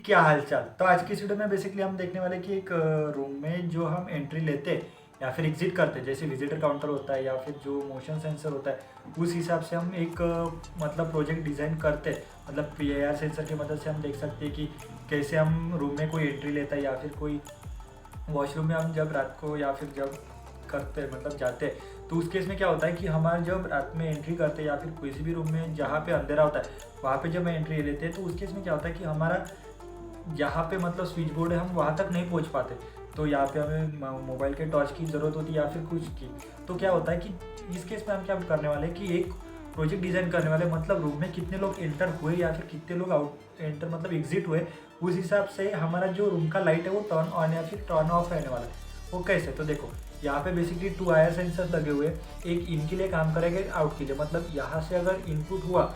क्या हालचाल। तो आज की इस वीडियो में बेसिकली हम देखने वाले कि एक रूम में जो हम एंट्री लेते हैं या फिर एग्जिट करते हैं, जैसे विजिटर काउंटर होता है या फिर जो मोशन सेंसर होता है, उस हिसाब से हम एक मतलब प्रोजेक्ट डिज़ाइन करते हैं। मतलब पीआईआर सेंसर की मदद से हम देख सकते हैं कि कैसे हम रूम में कोई एंट्री लेता है या फिर कोई वॉशरूम में हम जब रात को या फिर जब करते हैं मतलब जाते हैं, तो उस केस में क्या होता है कि हमारा जब रात में एंट्री करते हैं या फिर किसी भी रूम में जहाँ पे अंधेरा होता है वहाँ पे जब एंट्री लेते हैं, तो उस केस में क्या होता है कि हमारा जहाँ पे मतलब स्विच बोर्ड है हम वहाँ तक नहीं पहुँच पाते। तो यहाँ पे हमें मोबाइल के टॉर्च की ज़रूरत होती है या फिर कुछ की। तो क्या होता है कि इस केस में हम क्या करने वाले हैं कि एक प्रोजेक्ट डिज़ाइन करने वाले, मतलब रूम में कितने लोग एंटर हुए या फिर कितने लोग आउट एंटर मतलब एग्जिट हुए, उस हिसाब से हमारा जो रूम का लाइट है वो टर्न ऑन या फिर टर्न ऑफ रहने वाला है। वो कैसे, तो देखो यहाँ पे बेसिकली 2 आयर सेंसर लगे हुए, एक इन के लिए काम करेगा आउट के लिए। मतलब यहाँ से अगर इनपुट हुआ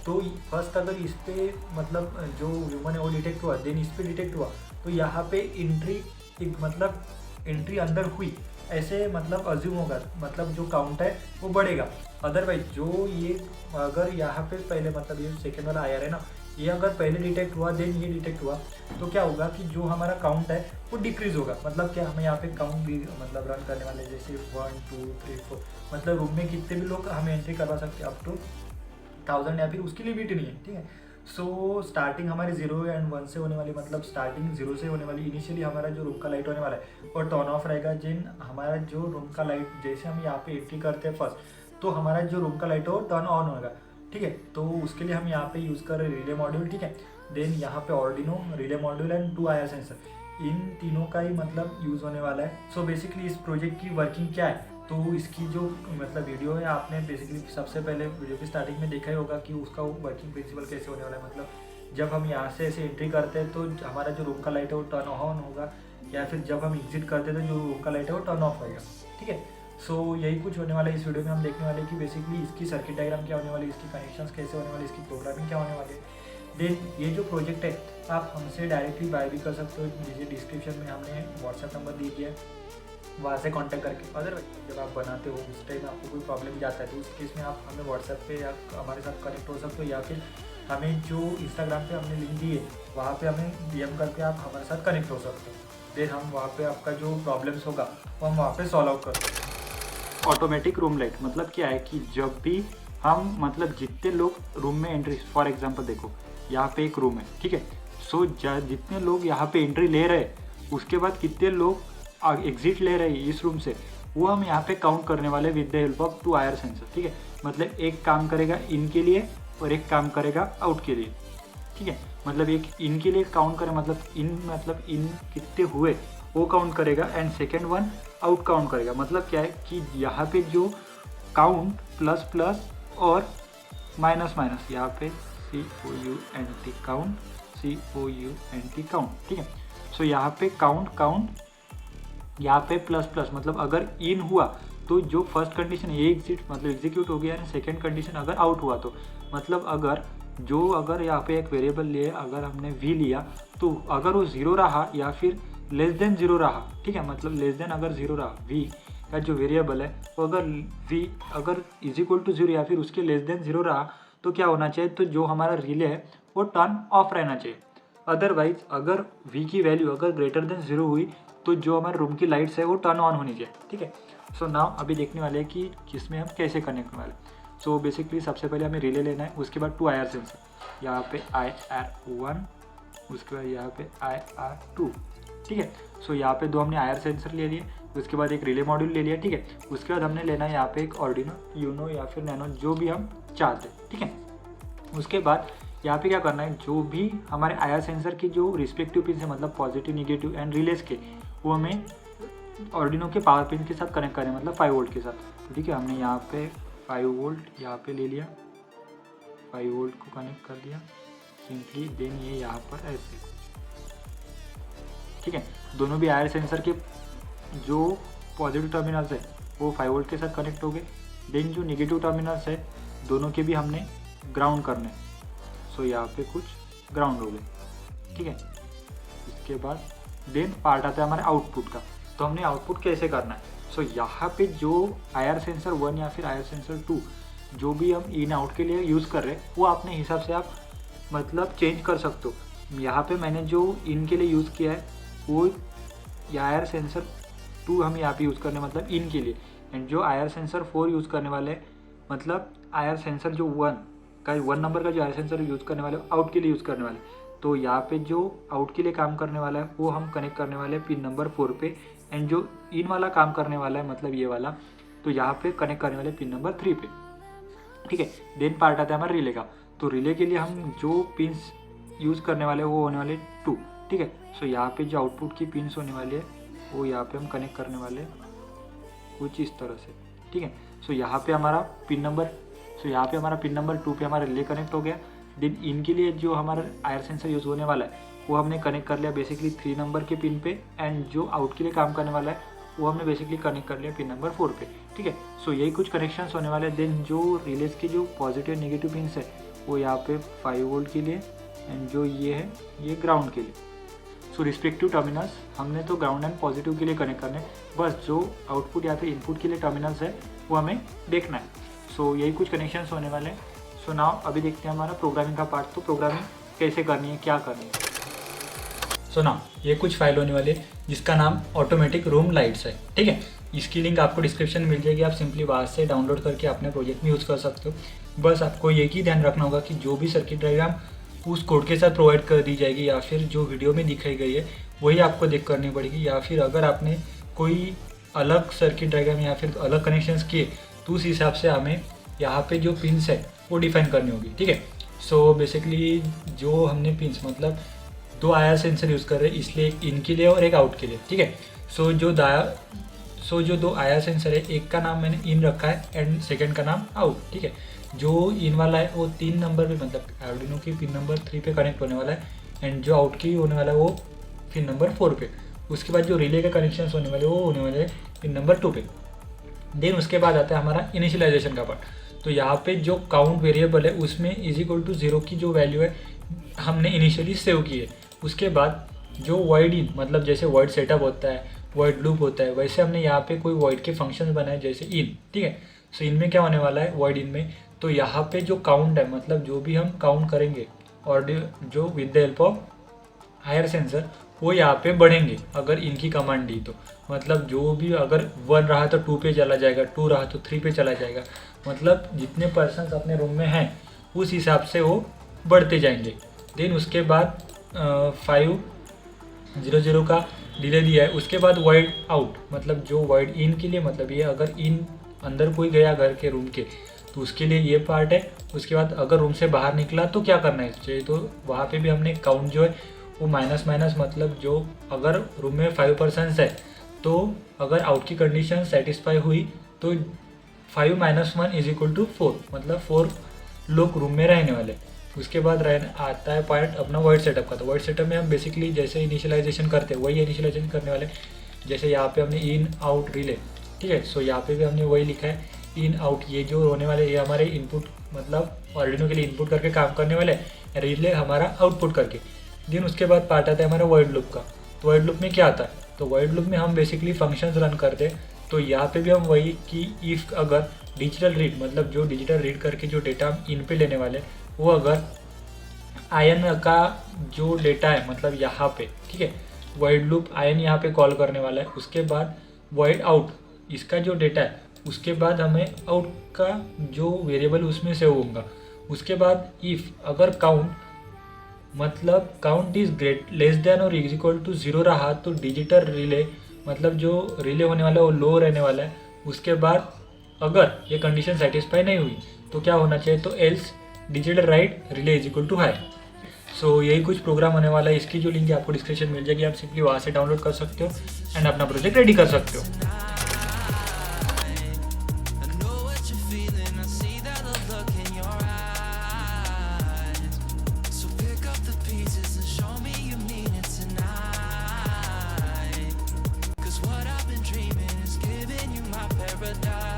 तो फर्स्ट अगर इस पे मतलब जो ह्यूमन है वो डिटेक्ट हुआ, देन इस पे डिटेक्ट हुआ, तो यहाँ पे एंट्री मतलब एंट्री अंदर हुई ऐसे मतलब अज्यूम होगा, मतलब जो काउंट है वो बढ़ेगा। अदरवाइज जो ये अगर यहाँ पे पहले मतलब ये सेकेंड वाला आयर है ना, ये अगर पहले डिटेक्ट हुआ देन ये डिटेक्ट हुआ, तो क्या होगा कि जो हमारा काउंट है वो डिक्रीज होगा। मतलब क्या, हमें यहाँ पे काउंट भी मतलब रन करने वाले जैसे 1 2 3 4, मतलब रूम में कितने भी लोग हम एंट्री करवा सकते हैं, अप टू 1000 या फिर उसकी लिमिट नहीं है, ठीक है। सो स्टार्टिंग हमारी 0 एंड 1 से होने वाली, मतलब स्टार्टिंग 0 से होने वाली। इनिशियली हमारा जो रूम का लाइट होने वाला है और टर्न ऑफ रहेगा। जिन हमारा जो रूम का लाइट जैसे हम यहाँ पे एंट्री करते हैं फर्स्ट, तो हमारा जो रूम का लाइट है वो टर्न ऑन होगा, ठीक है। तो उसके लिए हम यहाँ पे यूज़ कर रहे हैं रिले मॉड्यूल, ठीक है। देन यहाँ पे Arduino, relay module and 2 IR sensor, इन तीनों का ही मतलब यूज़ होने वाला है। सो बेसिकली इस प्रोजेक्ट की वर्किंग क्या है, तो इसकी जो मतलब वीडियो है आपने बेसिकली सबसे पहले वीडियो की स्टार्टिंग में देखा ही होगा कि उसका वर्किंग प्रिंसिपल कैसे होने वाला है। मतलब जब हम यहाँ से ऐसे एंट्री करते हैं तो हमारा जो रूम का लाइट है वो टर्न ऑन होगा, या फिर जब हम एग्जिट करते हैं तो जो रूम का लाइट है वो टर्न ऑफ होगा, ठीक है। सो यही कुछ होने वाला है इस वीडियो में। हम देखने वाले कि बेसिकली इसकी सर्किट डायग्राम क्या होने वाली, इसकी कनेक्शंस कैसे होने वाली, इसकी प्रोग्रामिंग क्या होने वाली है। देन ये जो प्रोजेक्ट है आप हमसे डायरेक्टली बाय भी कर सकते हो, नीचे डिस्क्रिप्शन में हमने व्हाट्सएप नंबर दी दिया है, वहाँ से कांटेक्ट करके। अदरवाइज जब आप बनाते हो उस टाइम आपको कोई प्रॉब्लम जाता है तो उस केस में आप हमें व्हाट्सएप पे या हमारे साथ कनेक्ट हो सकते हो, या फिर हमें जो इंस्टाग्राम पे हमने लिंक दी है वहाँ पे हमें डीएम करके आप हमारे साथ कनेक्ट हो सकते हो। देन हम वहाँ पे आपका जो प्रॉब्लम्स होगा वो हम वहाँ पे सॉल्व आउट करते हैं। ऑटोमेटिक रूम लाइट मतलब क्या है कि जब भी हम मतलब जितने लोग रूम में एंट्री, फॉर एग्जाम्पल देखो यहाँ पे एक रूम है, ठीक है। सो जितने लोग यहाँ पे एंट्री ले रहे हैं उसके बाद कितने लोग एग्जिट ले रहे हैं इस रूम से, वो हम यहाँ पे काउंट करने वाले with the help of 2 IR sensor, ठीक है। मतलब एक काम करेगा इन के लिए और एक काम करेगा आउट के लिए, ठीक है। मतलब एक इन के लिए काउंट करे मतलब इन कितने हुए वो काउंट करेगा, and second one out count करेगा। मतलब क्या है कि यहाँ पे जो काउंट प्लस प्लस और माइनस माइनस, यहाँ पे COUNT काउंट, COUNT काउंट, ठीक है। सो यहाँ पे काउंट यहाँ पे प्लस प्लस, मतलब अगर इन हुआ तो जो फर्स्ट कंडीशन ये एग्जिट मतलब एग्जीक्यूट हो गया, एंड सेकेंड कंडीशन अगर आउट हुआ तो मतलब अगर यहाँ पे एक वेरिएबल लिए, अगर हमने v लिया तो अगर वो 0 रहा या फिर लेस देन 0 रहा, ठीक है। मतलब लेस देन अगर 0 रहा, v का जो वेरिएबल है वो अगर v अगर इज इक्वल टू 0 या फिर उसके लेस देन 0 रहा तो क्या होना चाहिए, तो जो हमारा रिले है वो टर्न ऑफ रहना चाहिए। अदरवाइज अगर v की वैल्यू अगर ग्रेटर देन 0 हुई तो जो हमारे रूम की लाइट्स है वो टर्न ऑन होनी चाहिए, ठीक है। सो नाउ अभी देखने वाले हैं कि किसमें हम कैसे कनेक्ट करने वाले। सो बेसिकली सबसे पहले हमें रिले लेना है, उसके बाद 2 आयर सेंसर, यहाँ पे IR1, उसके बाद यहाँ पे IR2, ठीक है। सो यहाँ पे 2 हमने आयर सेंसर ले लिए, उसके बाद एक रिले मॉड्यूल ले लिया, ठीक है। उसके बाद हमने लेना है यहाँ पे एक ऑर्डिनो यूनो या फिर नैनो, जो भी हम चाहते हैं, ठीक है। उसके बाद यहाँ पे क्या करना है, जो भी हमारे आयर सेंसर की जो रिस्पेक्टिव पिन है मतलब पॉजिटिव नेगेटिव एंड रिलेस के, वो हमें ऑर्डिनो के पावर पिन के साथ कनेक्ट करें, मतलब 5 वोल्ट के साथ, तो ठीक है। हमने यहाँ पे 5 वोल्ट यहाँ पे ले लिया, 5 वोल्ट को कनेक्ट कर दिया सिंपली। देन ये यहाँ पर ऐसे, ठीक है। दोनों भी आयर सेंसर के जो पॉजिटिव टर्मिनल्स है वो 5 वोल्ट के साथ कनेक्ट हो गए। देन जो नेगेटिव टर्मिनल्स है दोनों के भी हमने ग्राउंड करने, सो यहाँ पे कुछ ग्राउंड हो गए, ठीक है। इसके बाद देन पार्ट आता है हमारे आउटपुट का, तो हमने आउटपुट कैसे करना है। सो यहाँ पे जो आयर सेंसर 1 या फिर आयर सेंसर 2 जो भी हम इन आउट के लिए यूज़ कर रहे हैं वो अपने हिसाब से आप मतलब चेंज कर सकते हो। यहाँ पे मैंने जो इन के लिए यूज़ किया है वो IR सेंसर 2 हम यहाँ पे यूज़ करने मतलब इन के लिए, एंड जो IR सेंसर 4 यूज़ करने वाले हैं मतलब IR सेंसर जो 1 नंबर का जो IR सेंसर यूज़ करने वाले आउट के लिए यूज़ करने वाले। तो यहाँ पे जो आउट के लिए काम करने वाला है वो हम कनेक्ट करने वाले हैं पिन नंबर 4 पे, एंड जो इन वाला काम करने वाला है मतलब ये वाला तो यहाँ पे कनेक्ट करने वाले पिन नंबर 3 पे, ठीक है। देन पार्ट आता है हमारा रिले का। तो रिले के लिए हम जो पिन्स यूज़ करने वाले हैं वो होने वाले 2, ठीक है। सो यहाँ पे जो आउटपुट की पिन्स होने वाली है वो यहाँ पे हम कनेक्ट करने वाले कुछ इस तरह से, ठीक है। सो यहाँ पे हमारा पिन नंबर 2 पे हमारा रिले कनेक्ट हो गया। देन इनके लिए जो हमारा IR सेंसर यूज़ होने वाला है वो हमने कनेक्ट कर लिया बेसिकली 3 नंबर के पिन पे, एंड जो आउट के लिए काम करने वाला है वो हमने बेसिकली कनेक्ट कर लिया पिन नंबर 4 पे, ठीक है। सो यही कुछ कनेक्शंस होने वाले हैं। देन जो रिलेज के जो पॉजिटिव नेगेटिव पिन्स है वो यहाँ पे 5 वोल्ट के लिए, एंड जो ये है ये ग्राउंड के लिए। सो रिस्पेक्टिव टर्मिनल्स हमने तो ग्राउंड एंड पॉजिटिव के लिए कनेक्ट करने, बस जो आउटपुट या फिर इनपुट के लिए टर्मिनल्स है वो हमें देखना है। सो यही कुछ कनेक्शंस होने वाले हैं। सो नाउ अभी देखते हैं हमारा प्रोग्रामिंग का पार्ट। तो प्रोग्रामिंग कैसे करनी है, क्या करनी है। सो नाउ ये कुछ फाइल होने वाली है जिसका नाम ऑटोमेटिक रूम लाइट्स है, ठीक है। इसकी लिंक आपको डिस्क्रिप्शन में मिल जाएगी, आप सिंपली वहाँ से डाउनलोड करके अपने प्रोजेक्ट में यूज़ कर सकते हो। बस आपको ये ही ध्यान रखना होगा कि जो भी सर्किट डायग्राम उस कोड के साथ प्रोवाइड कर दी जाएगी या फिर जो वीडियो में दिखाई गई है वही आपको देख करनी पड़ेगी, या फिर अगर आपने कोई अलग सर्किट डायग्राम या फिर अलग कनेक्शंस किए तो उस हिसाब से हमें यहाँ पे जो पिन्स है वो डिफाइन करनी होगी, ठीक है। सो बेसिकली जो हमने पिन्स मतलब 2 IR सेंसर यूज़ कर रहे हैं, इसलिए एक इन के लिए और एक आउट के लिए, ठीक है। सो जो 2 IR सेंसर है, एक का नाम मैंने इन रखा है एंड सेकंड का नाम आउट, ठीक है। जो इन वाला है वो 3 नंबर पे मतलब आर्डिनो की पिन नंबर 3 पे कनेक्ट होने वाला है, एंड जो आउट की होने वाला है वो पिन नंबर 4 पे। उसके बाद जो रिले के कनेक्शन होने वाले वो होने वाले पिन नंबर 2 पे। देन उसके बाद आता है हमारा इनिशियलाइजेशन का पार्ट। तो यहाँ पे जो काउंट वेरिएबल है उसमें =0 की जो वैल्यू है हमने इनिशियली सेव की है। उसके बाद जो वॉइड इन मतलब जैसे वॉइड सेटअप होता है, वॉइड लूप होता है, वैसे हमने यहाँ पे कोई वॉइड के फंक्शंस बनाए जैसे इन, ठीक है। सो इनमें क्या होने वाला है वॉइड इन में, तो यहाँ पे जो काउंट है मतलब जो भी हम काउंट करेंगे और जो with the help of IR sensor वो यहाँ पे बढ़ेंगे अगर इनकी कमांड दी तो। मतलब जो भी अगर 1 रहा तो 2 पे चला जाएगा, 2 रहा तो 3 पे चला जाएगा, मतलब जितने पर्सन्स अपने रूम में हैं उस हिसाब से वो बढ़ते जाएंगे। देन उसके बाद 500 का डिले दिया है। उसके बाद वाइड आउट मतलब जो वाइड इन के लिए मतलब ये अगर इन अंदर कोई गया घर के रूम के तो उसके लिए ये पार्ट है। उसके बाद अगर रूम से बाहर निकला तो क्या करना है चाहिए, तो वहाँ पे भी हमने काउंट जो है वो माइनस मतलब जो अगर रूम में 5 पर्सन्स है तो अगर आउट की कंडीशन सेटिस्फाई हुई तो 5 - 1 = 4 मतलब 4 लोग रूम में रहने वाले। उसके बाद आता है पार्ट अपना वाइड सेटअप का। तो वाइड सेटअप में हम बेसिकली जैसे इनिशियलाइजेशन करते हैं वही इनिशियलाइजेशन करने वाले। जैसे यहाँ पे हमने इन आउट रिले, ठीक है। सो यहाँ पे भी हमने वही लिखा है इन आउट, ये जो होने वाले ये हमारे इनपुट मतलब आर्डिनो के लिए इनपुट करके काम करने वाले, रिले हमारा आउटपुट करके। देन उसके बाद पार्ट आता है हमारा वाइड लूप का। तो वाइड लूप में क्या आता है, तो वाइड लूप में हम बेसिकली फंक्शंस रन करते हैं। तो यहाँ पे भी हम वही कि इफ़ अगर डिजिटल रीड मतलब जो डिजिटल रीड करके जो डेटा हम इन पे लेने वाले वो अगर आयन का जो डेटा है मतलब यहाँ पे, ठीक है, वाइड लूप आयन यहाँ पे कॉल करने वाला है। उसके बाद वाइड आउट इसका जो डेटा है उसके बाद हमें आउट का जो वेरिएबल उसमें सेव होगा। उसके बाद इफ़ अगर काउंट मतलब काउंट इज लेस देन और =0 रहा तो डिजिटल रिले मतलब जो रिले होने वाला है वो लो रहने वाला है। उसके बाद अगर ये कंडीशन सेटिस्फाई नहीं हुई तो क्या होना चाहिए, तो else digital write relay = high. So यही कुछ प्रोग्राम होने वाला है। इसकी जो लिंक है आपको डिस्क्रिप्शन मिल जाएगी, आप सिंपली वहाँ से डाउनलोड कर सकते हो एंड अपना प्रोजेक्ट रेडी कर सकते हो। Cause what I've been dreaming is giving you my paradise.